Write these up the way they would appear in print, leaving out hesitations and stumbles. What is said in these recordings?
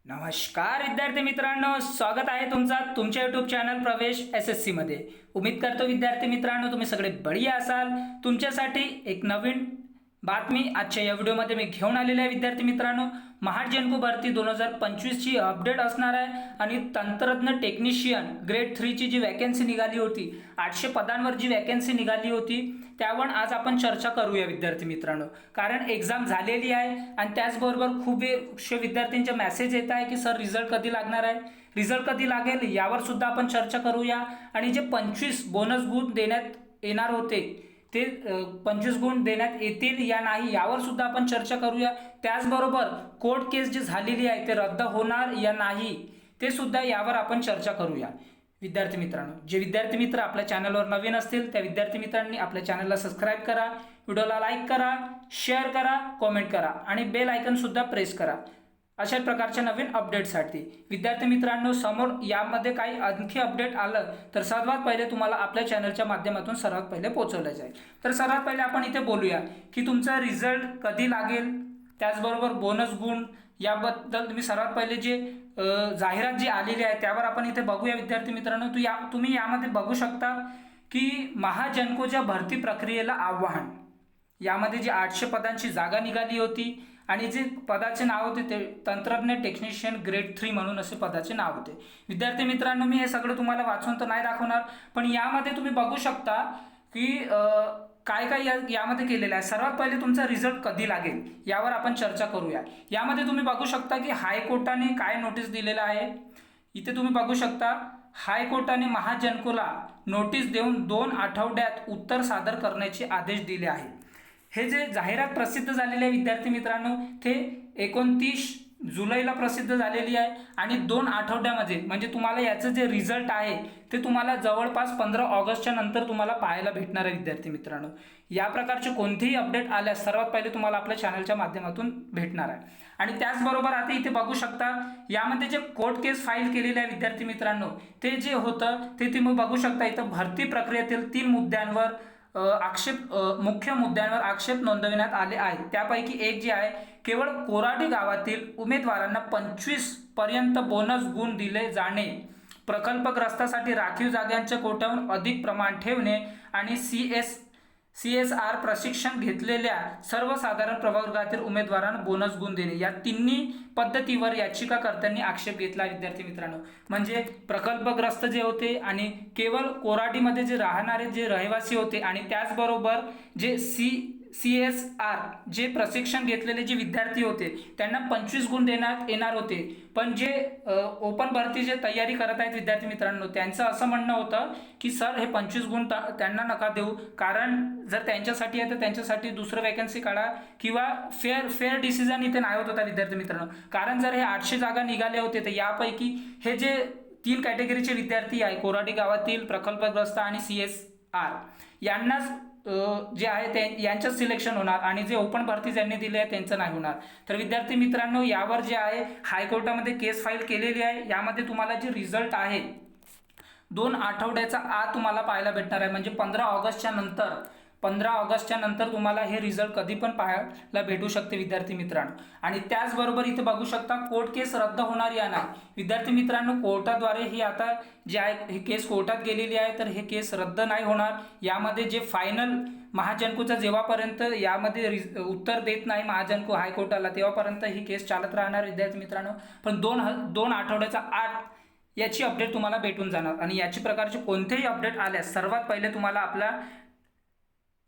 नमस्कार विद्यार्थी मित्रांनो, स्वागत आहे तुमच्या यूट्यूब चॅनल प्रवेश SSC मध्ये। उम्मीद करतो विद्यार्थी मित्रांनो तुम्ही सगळे बढिया असाल। तुमच्यासाठी एक नवीन बातमी आजच्या या व्हिडिओमध्ये मी घेऊन आलेले आहे विद्यार्थी मित्रांनो। महाड जेनको भरती 2025 ची अपडेट असणार आहे आणि तंत्रज्ञ टेक्निशियन ग्रेड 3 ची जी वॅकन्सी निघाली होती, 800 पदांवर जी वॅकन्सी निघाली होती त्यावर आज आपण चर्चा करूया विद्यार्थी मित्रांनो। कारण एग्जाम झालेली आहे आणि त्याचबरोबर खूप विद्यार्थ्यांचे मेसेज येत आहे की सर रिझल्ट कधी लागणार आहे, रिझल्ट कधी लागेल यावर सुद्धा आपण चर्चा करूया। आणि जे 25 बोनस गुण देण्यात येणार होते ते 25 गुण देण्यात येतील या नाही यावर सुद्धा आपण चर्चा करूया। त्याचबरोबर कोर्ट केस जी झालेली आहे ते रद्द होणार या नाही ते सुद्धा यावर आपण चर्चा करूया विद्यार्थी मित्रांनो। जे विद्यार्थी मित्र आपल्या चॅनलवर नवीन असतील त्या विद्यार्थी मित्रांनी आपल्या चॅनलला सबस्क्राइब करा, व्हिडिओला लाईक करा, शेअर करा, कमेंट करा आणि बेल आयकॉन सुद्धा प्रेस करा अशा प्रकारच्या नवीन अपडेटसाठी। विद्यार्थी मित्रांनो समोर यामध्ये काही आणखी अपडेट आलं तर सर्वात पहिले तुम्हाला आपल्या चॅनलच्या माध्यमातून सर्वात पहिले पोहोचवलं जाईल। तर सर्वात पहिले आपण इथे बोलूया की तुमचा रिझल्ट कधी लागेल, त्याचबरोबर बोनस गुण याबद्दल तुम्ही सर्वात पहिले जे जाहिरात जी आलेली आहे त्यावर आपण इथे बघूया विद्यार्थी मित्रांनो। तुम्ही यामध्ये बघू शकता की महाजनकोच्या भरती प्रक्रियेला आव्हान, यामध्ये जी 800 पदांची जागा निघाली होती आणि जे पदाचे नाव होते ते तंत्रज्ञ टेक्निशियन ग्रेड 3 म्हणून असे पदाचे नाव होते। विद्यार्थी मित्रांनो मी हे सगळं तुम्हाला वाचून तर नाही दाखवणार, पण यामध्ये तुम्ही बघू शकता की काय काय यामध्ये केलेलं आहे। सर्वात पहिले तुमचा रिझल्ट कधी लागेल यावर आपण चर्चा करूया। यामध्ये तुम्ही बघू शकता की हायकोर्टाने काय नोटीस दिलेलं आहे। इथे तुम्ही बघू शकता हायकोर्टाने महाजनकोला नोटीस देऊन 2 आठवड्यात उत्तर सादर करण्याचे आदेश दिले आहेत। हे जे जाहिरात प्रसिद्ध झालेले आहे विद्यार्थी मित्रांनो ते 29 जुलैला प्रसिद्ध झालेली आहे आणि 2 आठवड्यामध्ये म्हणजे तुम्हाला याचं जे रिझल्ट आहे ते तुम्हाला जवळपास 15 ऑगस्टच्या नंतर तुम्हाला पाहायला भेटणार आहे विद्यार्थी मित्रांनो। या प्रकारचे कोणतेही अपडेट आल्यास सर्वात पहिले तुम्हाला आपल्या चॅनलच्या माध्यमातून भेटणार आहे। आणि त्याचबरोबर आता इथे बघू शकता यामध्ये जे कोर्ट केस फाईल केलेले आहे विद्यार्थी मित्रांनो ते जे होतं ते तुम्ही बघू शकता। इथं भरती प्रक्रियेतील 3 मुद्द्यांवर मुख्य मुद्द्यांवर आक्षेप नोंदविण्यात आले आहेत। त्यापैकी एक जे आहे केवळ कोराडी गावातील उमेदवारांना 25 पर्यंत बोनस गुण दिले जाणे, प्रकल्पग्रस्तासाठी राखीव जागांचे कोट्याहून अधिक प्रमाण ठेवणे आणि CSR प्रशिक्षण घेतलेल्या सर्वसाधारण प्रवर्गातील उमेदवारांना बोनस गुण देणे या तिन्ही पद्धतीवर याचिकाकर्त्यांनी आक्षेप घेतला विद्यार्थी मित्रांनो। म्हणजे प्रकल्पग्रस्त जे होते आणि केवळ कोराडीमध्ये जे राहणारे जे रहिवासी होते आणि त्याचबरोबर जे CSR जे प्रशिक्षण घेतलेले जे विद्यार्थी होते त्यांना 25 गुण देण्यात येणार होते। पण जे ओपन भरती जे तयारी करत आहेत विद्यार्थी मित्रांनो त्यांचं असं म्हणणं होतं की सर हे 25 गुण त्यांना नका देऊ, कारण जर त्यांच्यासाठी आहे तर त्यांच्यासाठी दुसरं वॅकन्सी काढा किंवा फेअर डिसिजन इथे नाही होत होता विद्यार्थी मित्रांनो। कारण जर हे 800 जागा निघाले होते तर यापैकी हे जे 3 कॅटेगरीचे विद्यार्थी आहे कोराडी गावातील प्रकल्पग्रस्त आणि CSR यांनाच जे आहे ते यांचं सिलेक्शन होणार आणि जे ओपन भरती ज्यांनी दिले आहे त्यांचं नाही होणार। तर विद्यार्थी मित्रांनो यावर जे आहे हायकोर्टामध्ये केस फाईल केलेली आहे। यामध्ये तुम्हाला जे रिझल्ट आहे 2 आठवड्याचा आत तुम्हाला पाहायला भेटणार आहे, म्हणजे 15 ऑगस्टच्या नंतर तुम्हाला हे रिझल्ट कधी पण पाहायला भेटू शकते विद्यार्थी मित्रांनो। आणि त्याचबरोबर इथे बघू शकता कोर्ट केस रद्द होणार या नाही विद्यार्थी मित्रांनो। कोर्टाद्वारे ही आता जे आहे हे केस कोर्टात गेलेली आहे तर हे केस रद्द नाही होणार। यामध्ये जे फायनल महाजनकोचा जेव्हापर्यंत यामध्ये उत्तर देत नाही महाजनको हायकोर्टाला तेव्हापर्यंत ही केस चालत राहणार विद्यार्थी मित्रांनो। पण 2 आठवड्याचा आत याची अपडेट तुम्हाला भेटून जाणार आणि याची प्रकारचे कोणतेही अपडेट आल्यास सर्वात पहिले तुम्हाला आपला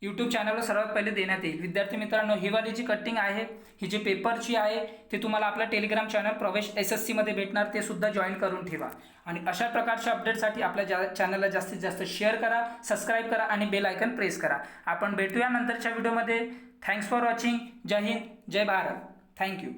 यूट्यूब चॅनलवर सर्वात पहिले देण्यात येईल विद्यार्थी मित्रांनो। ही वाली जी कटिंग आहे ही जी पेपरची आहे ते तुम्हाला आपल्या टेलिग्राम चॅनल प्रवेश SSC मध्ये भेटणार, ते सुद्धा जॉईन करून ठेवा। आणि अशा प्रकारच्या अपडेटसाठी आपल्या चॅनलला जास्तीत जास्त शेअर करा, सबस्क्राईब करा आणि बेल आयकॉन प्रेस करा। आपण भेटूया नंतरच्या व्हिडिओमध्ये। Thanks for watching. जय हिंद, जय भारत, थँक्यू।